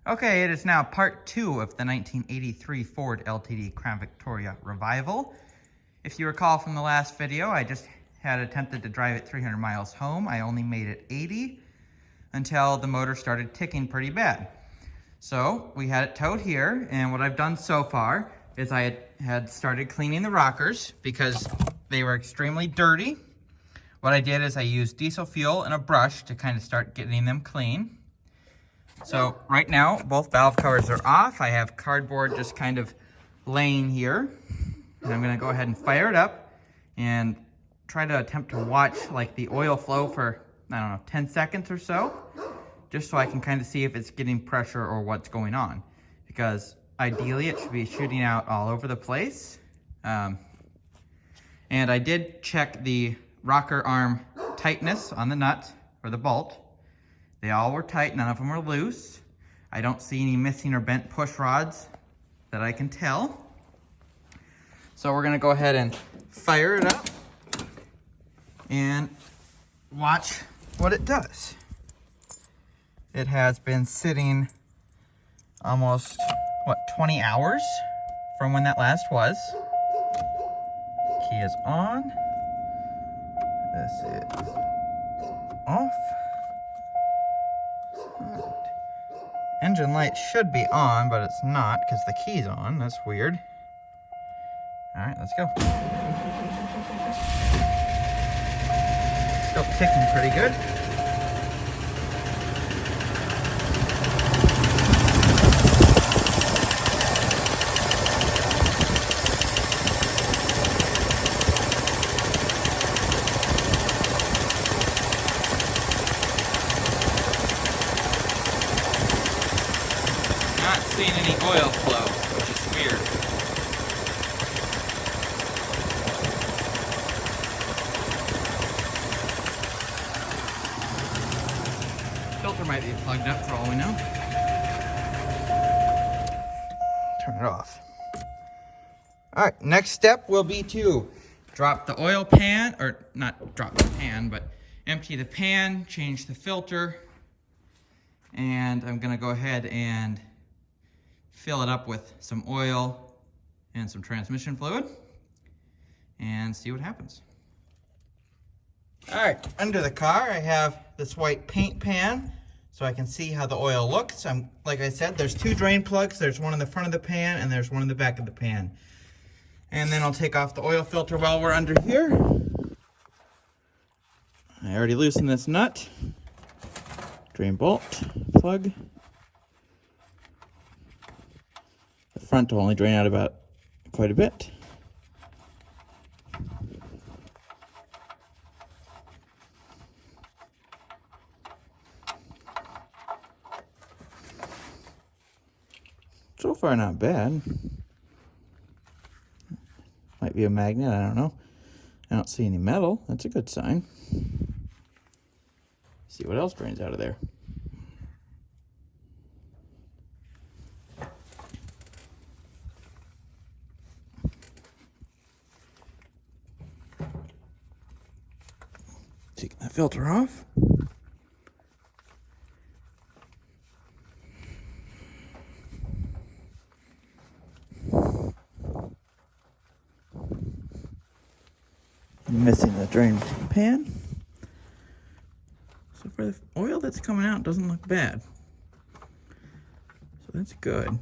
Okay, it is now part 2 of the 1983 Ford LTD Crown Victoria revival. If you recall from the last video, I just had attempted to drive it 300 miles home. I only made it 80 until the motor started ticking pretty bad. So we had it towed here, and what I've done so far is I had started cleaning the rockers because they were extremely dirty. What I did is I used diesel fuel and a brush to kind of start getting them clean. So right now, both valve covers are off. I have cardboard just kind of laying here. And I'm gonna go ahead and fire it up and try to attempt to watch like the oil flow for, I don't know, 10 seconds or so, just so I can kind of see if it's getting pressure or what's going on. Because ideally it should be shooting out all over the place. And I did check the rocker arm tightness on the nut or the bolt. They all were tight, none of them were loose. I don't see any missing or bent push rods that I can tell. So we're gonna go ahead and fire it up and watch what it does. It has been sitting almost, 20 hours from when that last was. Key is on. This is off. Engine light should be on, but it's not because the key's on. That's weird. All right, let's go. Still ticking pretty good. Not seeing any oil flow, which is weird. Filter might be plugged up for all we know. Turn it off. All right, next step will be to drop the oil pan, or not drop the pan, but empty the pan, change the filter, and I'm gonna go ahead and fill it up with some oil and some transmission fluid and see what happens. All right, under the car I have this white paint pan so I can see how the oil looks. Like I said, there's 2 drain plugs. There's one in the front of the pan and there's one in the back of the pan. And then I'll take off the oil filter while we're under here. I already loosened this nut. Drain bolt, plug. The front will only drain out about quite a bit. So far not bad. Might be a magnet, I don't know. I don't see any metal, that's a good sign. See what else drains out of there. Taking that filter off. Missing the drain pan. So for the oil that's coming out, doesn't look bad. So that's good.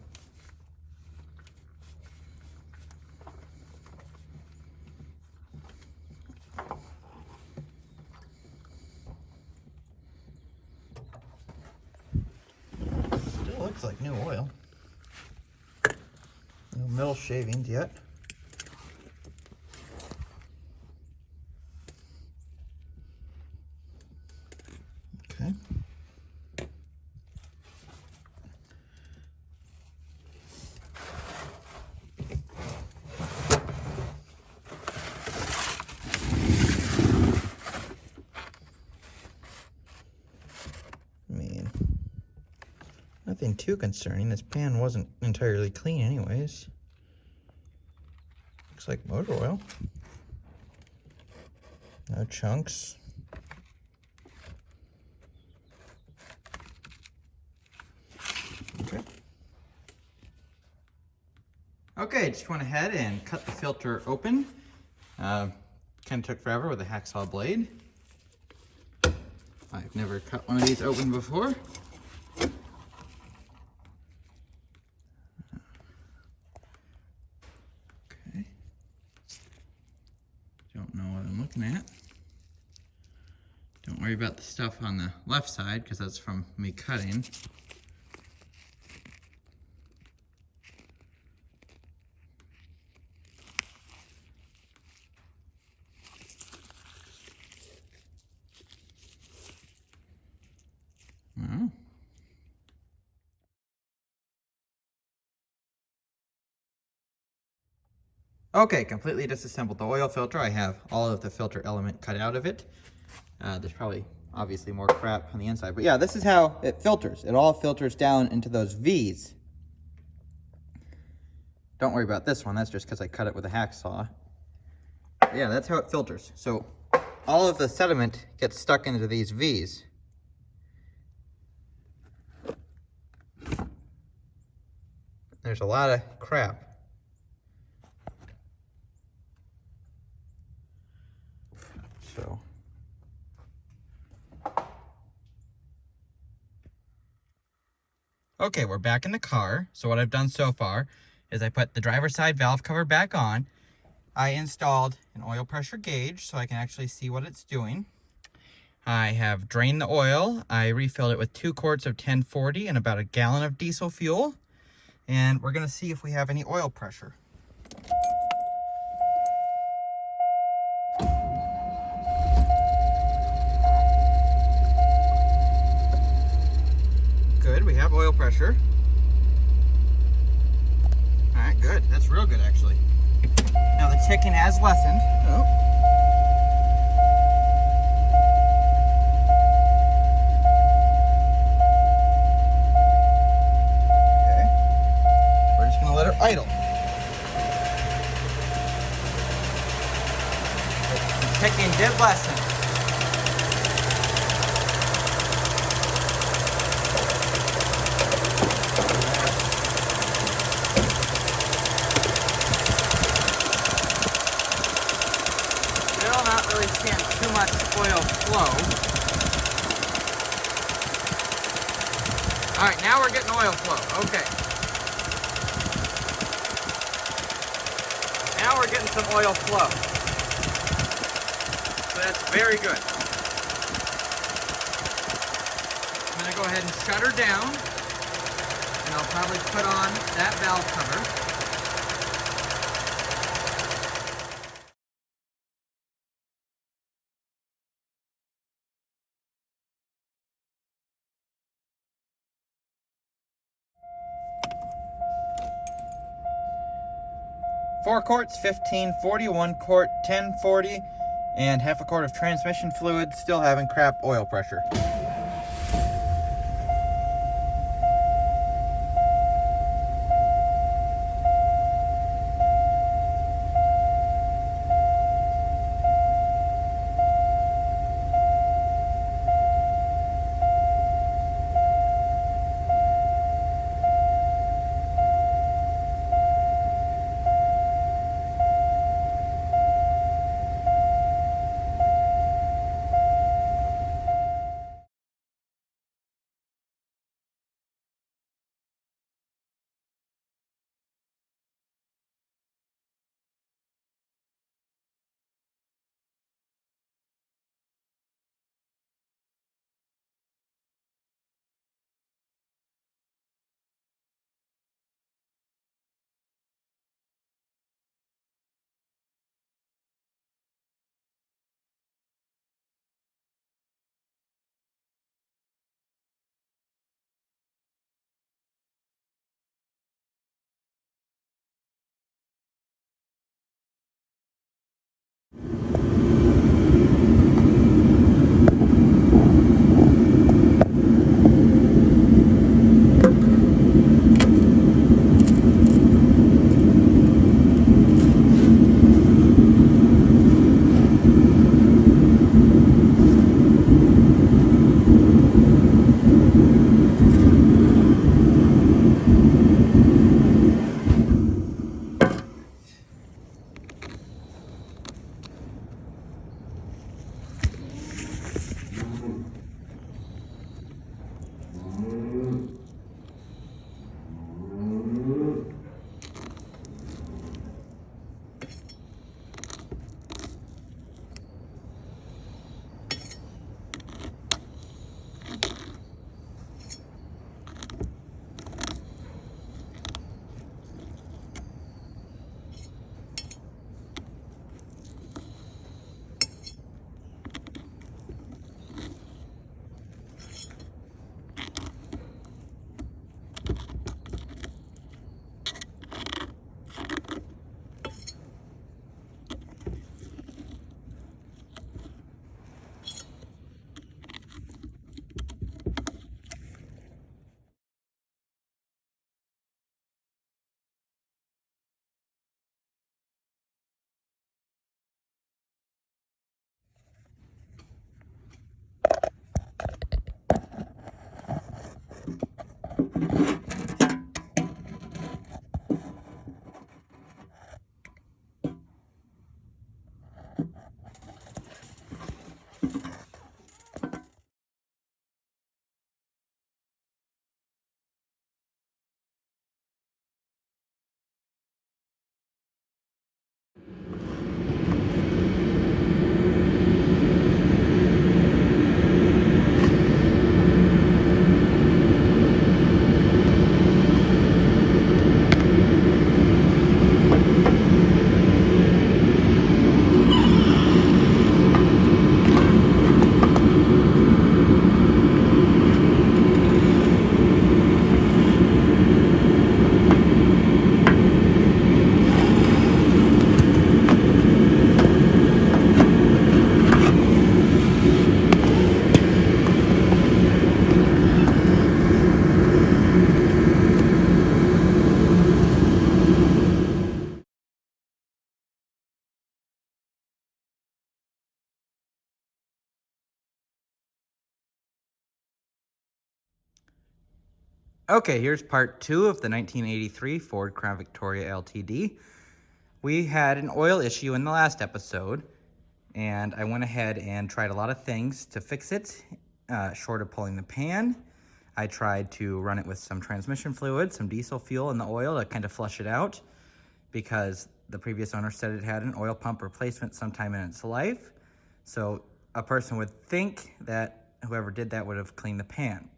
Still looks like new oil. No metal shavings yet. Okay. Nothing too concerning. This pan wasn't entirely clean anyways. Looks like motor oil. No chunks. Okay. Okay, just went ahead and cut the filter open. Kind of took forever with a hacksaw blade. I've never cut one of these open before. Okay. Don't know what I'm looking at. Don't worry about the stuff on the left side because that's from me cutting. Oh. Okay, completely disassembled the oil filter. I have all of the filter element cut out of it. There's probably obviously more crap on the inside, but yeah, this is how it filters. It all filters down into those V's. Don't worry about this one, that's just because I cut it with a hacksaw. But yeah, that's how it filters. So all of the sediment gets stuck into these V's. There's a lot of crap. So. Okay, we're back in the car. So what I've done so far is I put the driver's side valve cover back on. I installed an oil pressure gauge so I can actually see what it's doing. I have drained the oil. I refilled it with 2 quarts of 1040 and about a gallon of diesel fuel. And we're gonna see if we have any oil pressure. Good, we have oil pressure. All right, good. That's real good, actually. Now the ticking has lessened. Oh. Okay. We're just gonna let her idle. The ticking did lessen. Not really seeing too much oil flow. All right, now we're getting oil flow. Okay. Now we're getting some oil flow. So that's very good. I'm gonna go ahead and shut her down, and I'll probably put on that valve cover. Four quarts, 1540, 1 quart, 1040, and half a quart of transmission fluid, still having crap oil pressure. Okay, here's part 2 of the 1983 Ford Crown Victoria LTD. We had an oil issue in the last episode, and I went ahead and tried a lot of things to fix it, short of pulling the pan. I tried to run it with some transmission fluid, some diesel fuel in the oil to kind of flush it out, because the previous owner said it had an oil pump replacement sometime in its life. So a person would think that whoever did that would have cleaned the pan.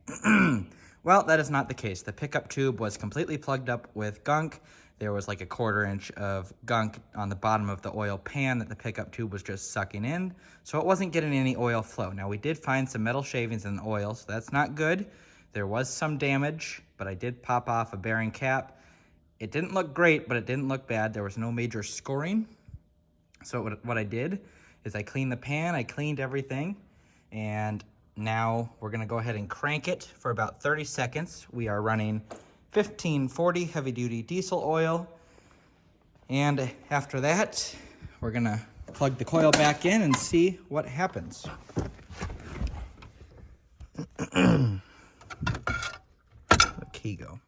Well, that is not the case. The pickup tube was completely plugged up with gunk. There was like a 1/4 inch of gunk on the bottom of the oil pan that the pickup tube was just sucking in, so it wasn't getting any oil flow. Now, we did find some metal shavings in the oil, so that's not good. There was some damage, but I did pop off a bearing cap. It didn't look great, but it didn't look bad. There was no major scoring. So what I did is I cleaned the pan, I cleaned everything, and now we're gonna go ahead and crank it for about 30 seconds. We are running 1540 heavy duty diesel oil. And after that, we're gonna plug the coil back in and see what happens. Where'd the key go?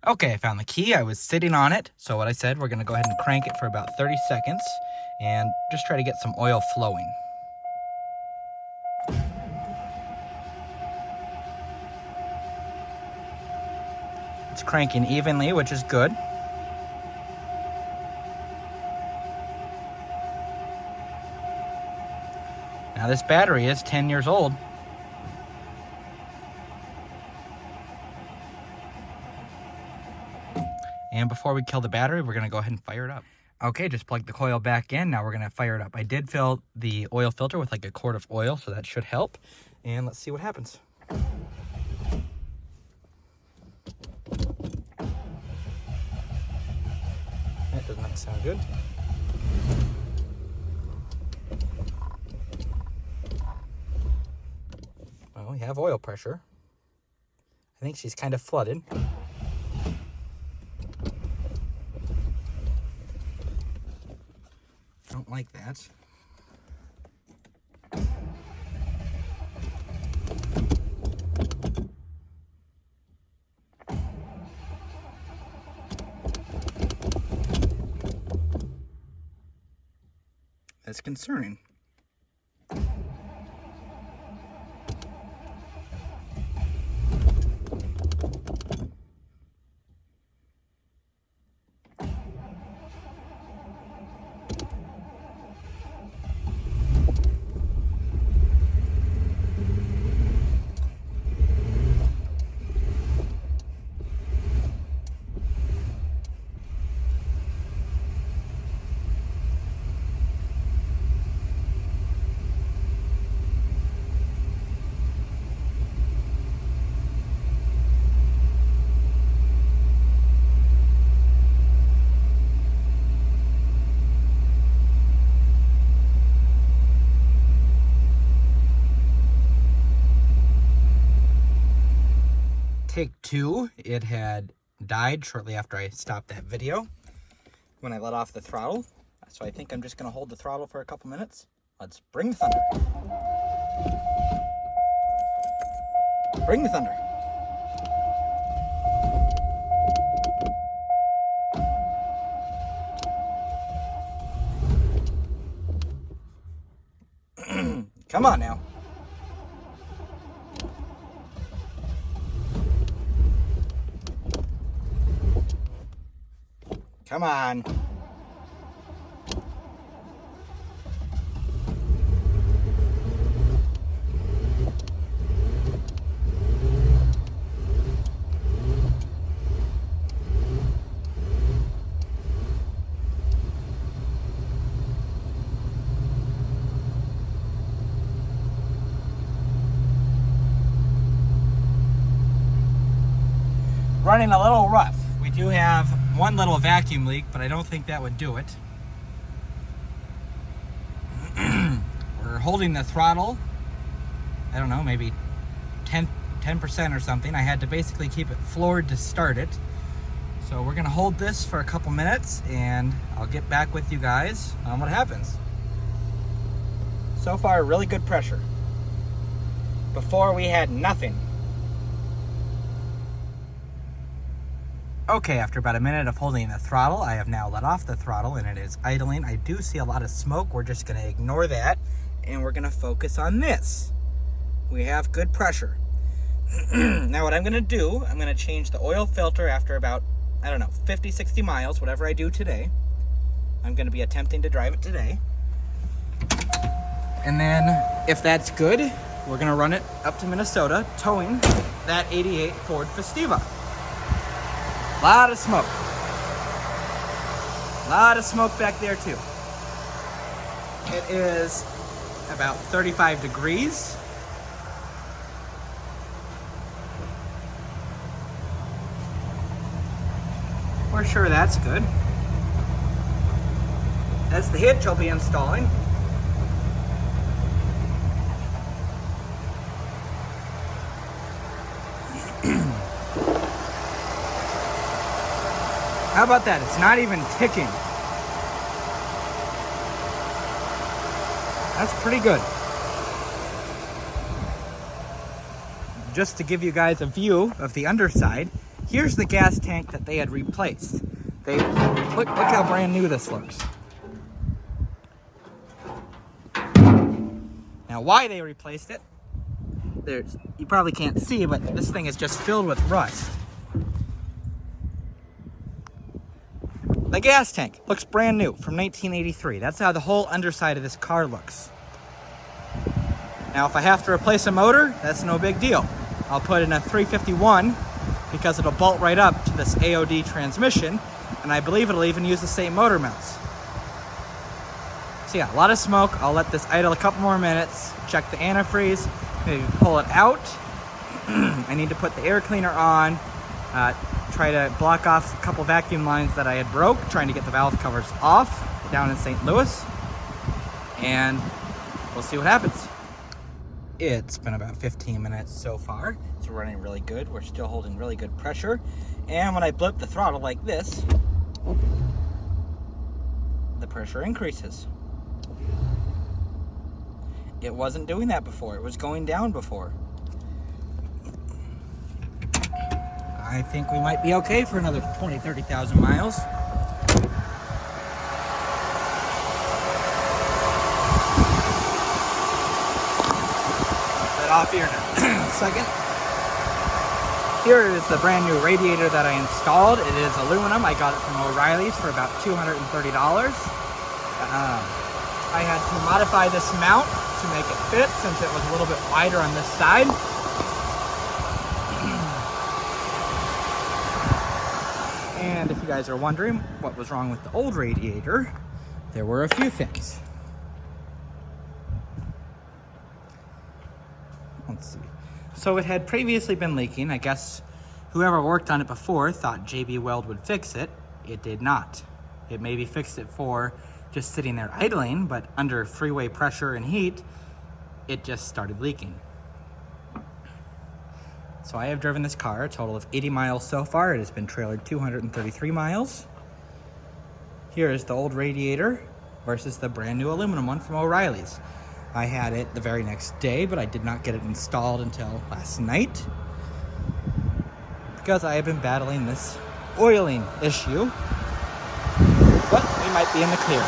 Okay, I found the key. I was sitting on it. So what I said, we're gonna go ahead and crank it for about 30 seconds and just try to get some oil flowing. It's cranking evenly, which is good. Now this battery is 10 years old. And before we kill the battery, we're gonna go ahead and fire it up. Okay, just plug the coil back in. Now we're gonna fire it up. I did fill the oil filter with like a quart of oil, so that should help. And let's see what happens. That does not sound good. Well, we have oil pressure. I think she's kind of flooded. Don't like that. That's concerning. Take 2, it had died shortly after I stopped that video when I let off the throttle. So I think I'm just gonna hold the throttle for a couple minutes. Let's bring the thunder. Bring the thunder. Come on now. Come on. Running a little rough. We do have one little vacuum leak, but I don't think that would do it. We're holding the throttle, I don't know, maybe 10% or something. I had to basically keep it floored to start it. So we're gonna hold this for a couple minutes and I'll get back with you guys on what happens. So far, really good pressure. Before we had nothing. Okay, after about a minute of holding the throttle, I have now let off the throttle and it is idling. I do see a lot of smoke. We're just gonna ignore that and we're gonna focus on this. We have good pressure. Now what I'm gonna do, I'm gonna change the oil filter after about, I don't know, 50, 60 miles, whatever I do today. I'm gonna be attempting to drive it today. And then if that's good, we're gonna run it up to Minnesota, towing that 88 Ford Festiva. Lot of smoke. Lot of smoke back there too. It is about 35 degrees. We're sure that's good. That's the hitch I'll be installing. How about that? It's not even ticking. That's pretty good. Just to give you guys a view of the underside, here's the gas tank that they had replaced. Look how brand new this looks. Now why they replaced it, you probably can't see, but this thing is just filled with rust. The gas tank looks brand new from 1983. That's how the whole underside of this car looks. Now, if I have to replace a motor, that's no big deal. I'll put in a 351 because it'll bolt right up to this AOD transmission, and I believe it'll even use the same motor mounts. So yeah, a lot of smoke. I'll let this idle a couple more minutes, check the antifreeze, maybe pull it out. I need to put the air cleaner on, try to block off a couple vacuum lines that I had broke, trying to get the valve covers off down in St. Louis, and we'll see what happens. It's been about 15 minutes so far. It's running really good. We're still holding really good pressure. And when I blip the throttle like this, the pressure increases. It wasn't doing that before. It was going down before. I think we might be okay for another 20, 30,000 miles. Set off here in a second. Here is the brand new radiator that I installed. It is aluminum. I got it from O'Reilly's for about $230. I had to modify this mount to make it fit since it was a little bit wider on this side. And if you guys are wondering what was wrong with the old radiator, there were a few things. Let's see. So it had previously been leaking. I guess whoever worked on it before thought JB Weld would fix it. It did not. It maybe fixed it for just sitting there idling, but under three-way pressure and heat, it just started leaking. So I have driven this car a total of 80 miles so far. It has been trailered 233 miles. Here is the old radiator versus the brand new aluminum one from O'Reilly's. I had it the very next day, but I did not get it installed until last night because I have been battling this oiling issue. But we might be in the clear.